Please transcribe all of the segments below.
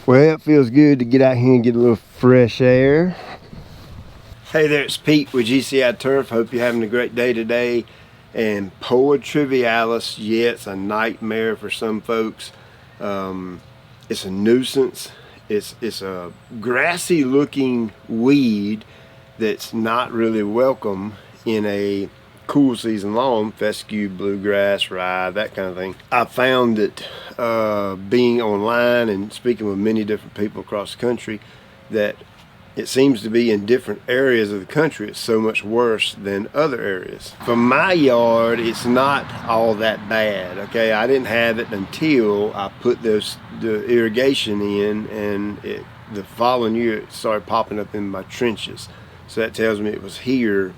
Well, it feels good to get out here and get a little fresh air. Hey there, it's Pete with GCI Turf. Hope you're having a great day today. And Poa Triv, yeah, it's a nightmare for some folks. It's a nuisance. It's a grassy looking weed that's not really welcome in a cool season lawn, fescue, bluegrass, rye, that kind of thing. I found that being online and speaking with many different people across the country, that it seems to be in different areas of the country it's so much worse than other areas. For my yard, it's not all that bad, okay? I didn't have it until I put the irrigation in, and the following year it started popping up in my trenches. So that tells me it was here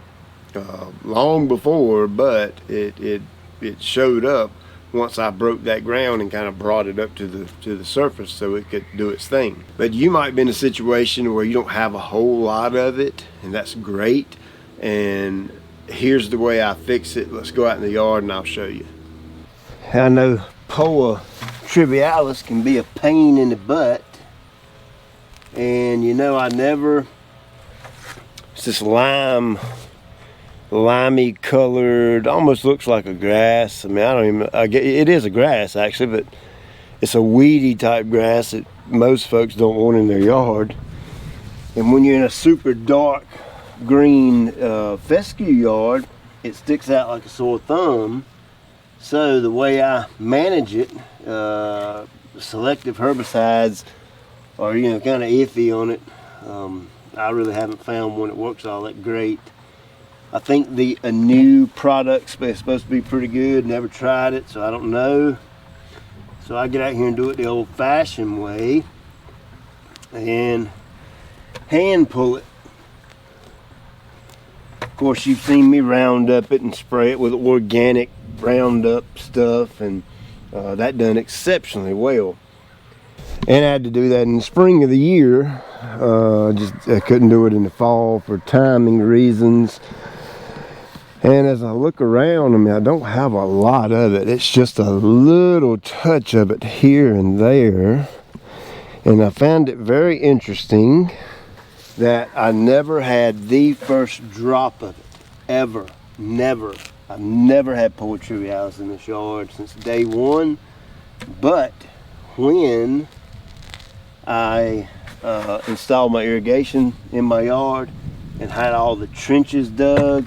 long before, but it showed up once I broke that ground and kind of brought it up to the surface so it could do its thing. But you might be in a situation where you don't have a whole lot of it, and that's great. And here's the way I fix it. Let's go out in the yard and I'll show you. I know Poa Triv can be a pain in the butt, and you know, it's this limey colored, almost looks like a grass. I mean, it is a grass actually, but it's a weedy type grass that most folks don't want in their yard. And when you're in a super dark green fescue yard, it sticks out like a sore thumb. So the way I manage it, selective herbicides are, you know, kind of iffy on it. I really haven't found one that works all that great. I think the new product's supposed to be pretty good. Never tried it, so I don't know. So I get out here and do it the old-fashioned way and hand pull it. Of course, you've seen me round up it and spray it with organic Roundup stuff, and that done exceptionally well. And I had to do that in the spring of the year. I couldn't do it in the fall for timing reasons. And as I look around, I mean, I don't have a lot of it. It's just a little touch of it here and there. And I found it very interesting that I never had the first drop of it, ever, never. I've never had Poa Triv in this yard since day one. But when I installed my irrigation in my yard and had all the trenches dug,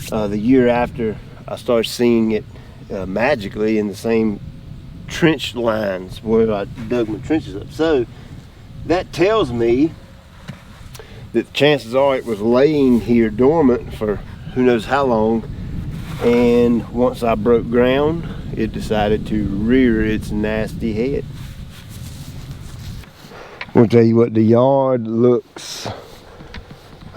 the year after, I started seeing it magically in the same trench lines where I dug my trenches up. So that tells me that chances are it was laying here dormant for who knows how long, and once I broke ground, it decided to rear its nasty head. I'll tell you what, the yard looks,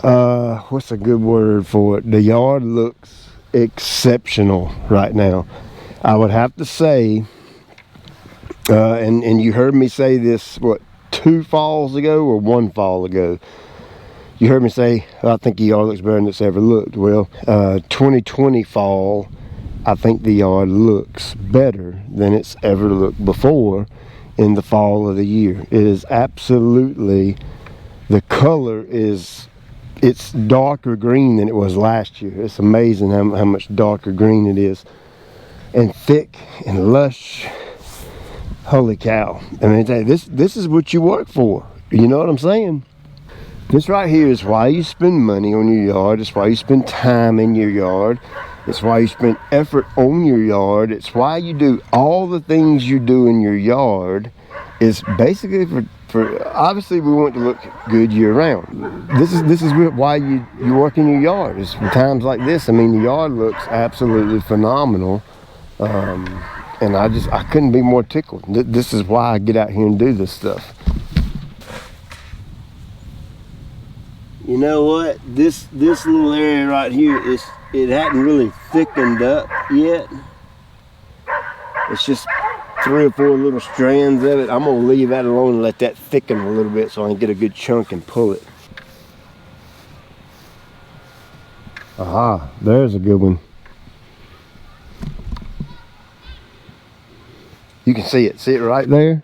what's a good word for it? The yard looks exceptional right now. I would have to say, and you heard me say this, what, 2 falls ago or 1 fall ago? You heard me say, I think the yard looks better than it's ever looked. Well, 2020 fall, I think the yard looks better than it's ever looked before in the fall of the year. It is absolutely, the color is, it's darker green than it was last year. It's amazing how much darker green it is, and thick and lush. Holy cow. I mean, this is what you work for. You know what I'm saying? This right here is why you spend money on your yard. It's why you spend time in your yard. It's why you spend effort on your yard. It's why you do all the things you do in your yard. Is basically for obviously we want to look good year round. This is why you work in your yard. It's for times like this. I mean, the yard looks absolutely phenomenal, and I couldn't be more tickled. This is why I get out here and do this stuff. You know what? This little area right here, it hadn't really thickened up yet. It's just 3 or 4 little strands of it. I'm gonna leave that alone and let that thicken a little bit so I can get a good chunk and pull it. Aha, there's a good one. You can see it right there.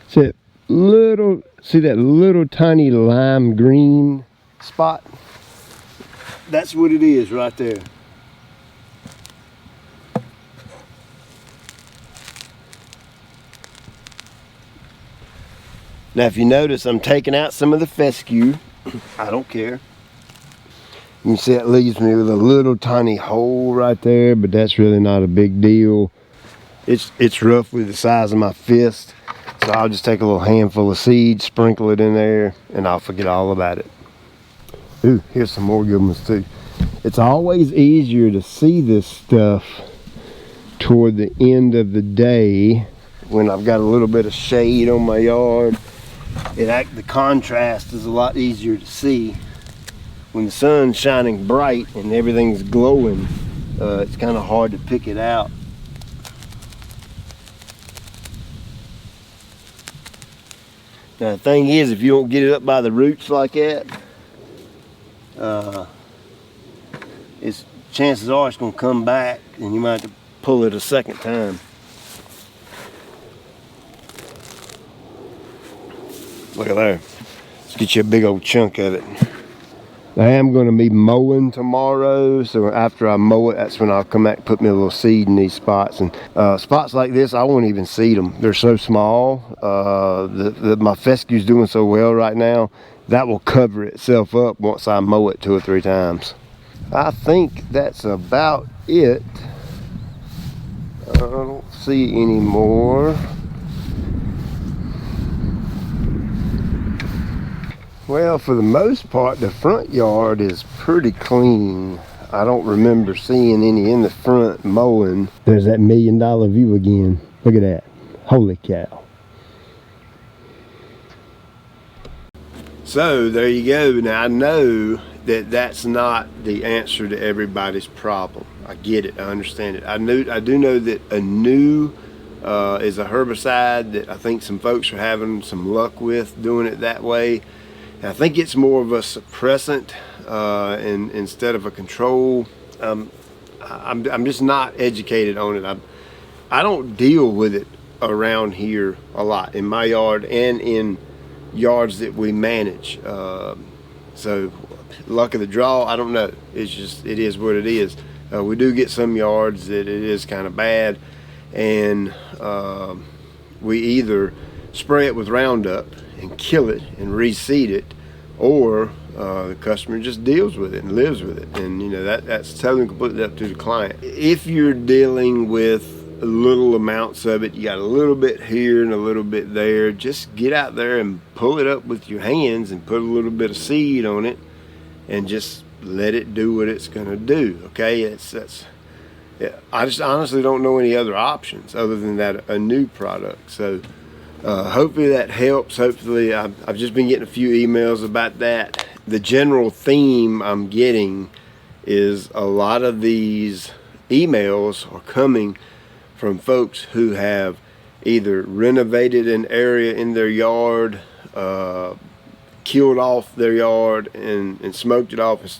See it see that little tiny lime green spot? That's what it is right there. Now if you notice, I'm taking out some of the fescue. I don't care. You can see it leaves me with a little tiny hole right there, but that's really not a big deal. It's roughly the size of my fist. So I'll just take a little handful of seed, sprinkle it in there, and I'll forget all about it. Ooh, here's some more good ones too. It's always easier to see this stuff toward the end of the day when I've got a little bit of shade on my yard. The contrast is a lot easier to see. When the sun's shining bright and everything's glowing, it's kind of hard to pick it out. Now the thing is, if you don't get it up by the roots like that, chances are it's going to come back and you might have to pull it a second time. Look at there. Let's get you a big old chunk of it. I am going to be mowing tomorrow, so after I mow it, that's when I'll come back and put me a little seed in these spots. And spots like this, I won't even seed them. They're so small. My fescue's doing so well right now, that will cover itself up once I mow it 2 or 3 times. I think that's about it. I don't see any more. Well, for the most part, the front yard is pretty clean. I don't remember seeing any in the front mowing. There's that $1 million view again. Look at that. Holy cow. So there you go. Now I know that that's not the answer to everybody's problem. I get it. I understand it. I do know that a new is a herbicide that I think some folks are having some luck with doing it that way. I think it's more of a suppressant instead of a control. I'm just not educated on it. I don't deal with it around here a lot in my yard and in yards that we manage. So luck of the draw, I don't know. It's just, it is what it is. We do get some yards that it is kind of bad, and we either spray it with Roundup and kill it and reseed it, or the customer just deals with it and lives with it. And you know, that's totally completely up to the client. If you're dealing with little amounts of it, you got a little bit here and a little bit there, just get out there and pull it up with your hands and put a little bit of seed on it and just let it do what it's going to do. Okay, I just honestly don't know any other options other than that, a new product. So hopefully that helps. Hopefully I've just been getting a few emails about that. The general theme I'm getting is a lot of these emails are coming from folks who have either renovated an area in their yard, killed off their yard and smoked it off and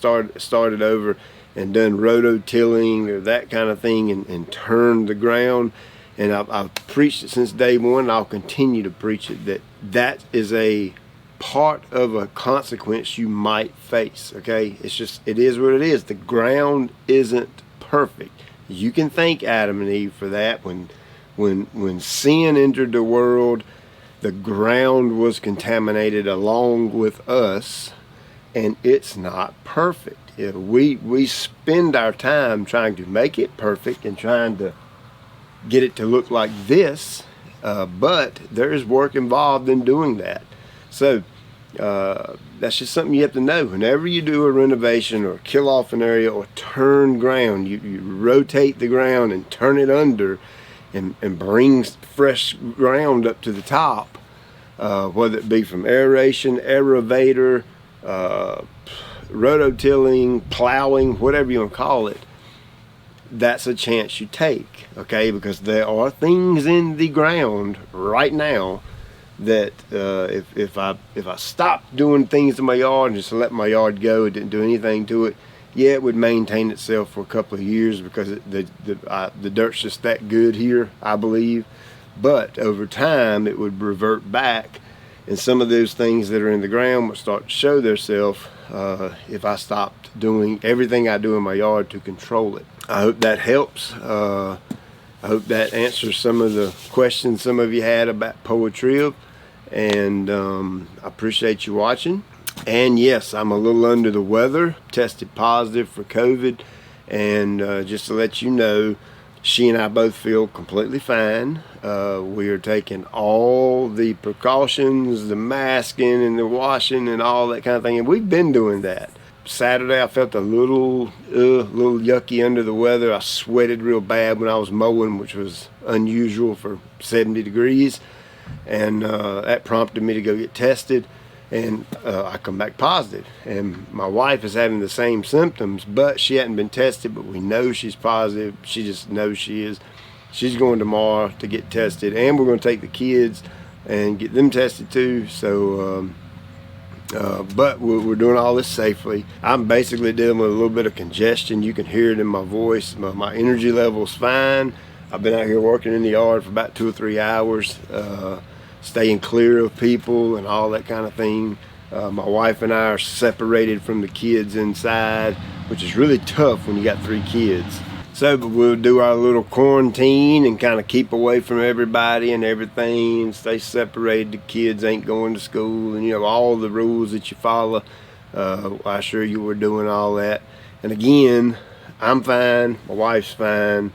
started over and done rototilling or that kind of thing and turned the ground. And I've preached it since day one. I'll continue to preach it, that is a part of a consequence you might face. Okay, it's just, it is what it is. The ground isn't perfect. You can thank Adam and Eve for that. When sin entered the world, the ground was contaminated along with us, and it's not perfect. We spend our time trying to make it perfect and trying to get it to look like this, but there's work involved in doing that. So that's just something you have to know. Whenever you do a renovation or kill off an area or turn ground, you rotate the ground and turn it under and bring fresh ground up to the top, whether it be from aeration, aerator, rototilling, plowing, whatever you want to call it. That's a chance you take, okay? Because there are things in the ground right now that if I stopped doing things in my yard and just let my yard go and didn't do anything to it, yeah, it would maintain itself for a couple of years because the dirt's just that good here, I believe. But over time, it would revert back and some of those things that are in the ground will start to show themselves if I stopped doing everything I do in my yard to control it. I hope that helps. I hope that answers some of the questions some of you had about Poa Triv, and I appreciate you watching. And yes, I'm a little under the weather, tested positive for COVID, and just to let you know, she and I both feel completely fine. We are taking all the precautions, the masking and the washing and all that kind of thing, and we've been doing that. Saturday I felt a little yucky under the weather. I sweated real bad when I was mowing, which was unusual for 70 degrees, and that prompted me to go get tested, and I come back positive. And my wife is having the same symptoms, but she hadn't been tested, but we know she's positive. She just knows she is. She's going tomorrow to get tested, and we're going to take the kids and get them tested too. So but we're doing all this safely. I'm basically dealing with a little bit of congestion. You can hear it in my voice. My energy level's fine. I've been out here working in the yard for about 2 or 3 hours, staying clear of people and all that kind of thing. My wife and I are separated from the kids inside, which is really tough when you got 3 kids. So but we'll do our little quarantine and kind of keep away from everybody and everything, and stay separated. The kids ain't going to school, and you know, all the rules that you follow. I assure you we're doing all that. And again, I'm fine, my wife's fine,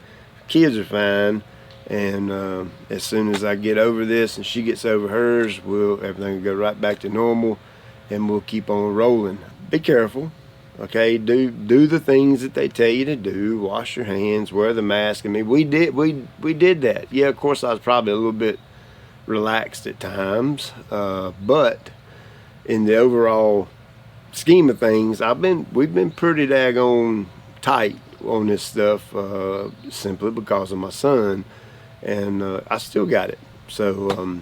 kids are fine, and as soon as I get over this and she gets over hers, everything will go right back to normal, and we'll keep on rolling. Be careful. Okay, do the things that they tell you to do. Wash your hands, wear the mask. I mean, we did that. Yeah, of course I was probably a little bit relaxed at times, but in the overall scheme of things, we've been pretty daggone tight on this stuff, simply because of my son, and I still got it. So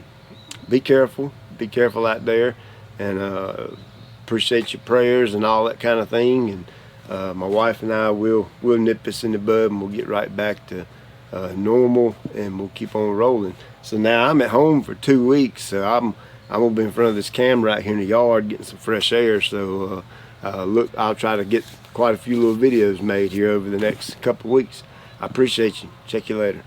be careful out there, and appreciate your prayers and all that kind of thing. And my wife and I will nip this in the bud, and we'll get right back to normal, and we'll keep on rolling. So now I'm at home for 2 weeks, so I'm gonna be in front of this camera right here in the yard getting some fresh air. So look, I'll try to get quite a few little videos made here over the next couple of weeks. I appreciate you. Check you later.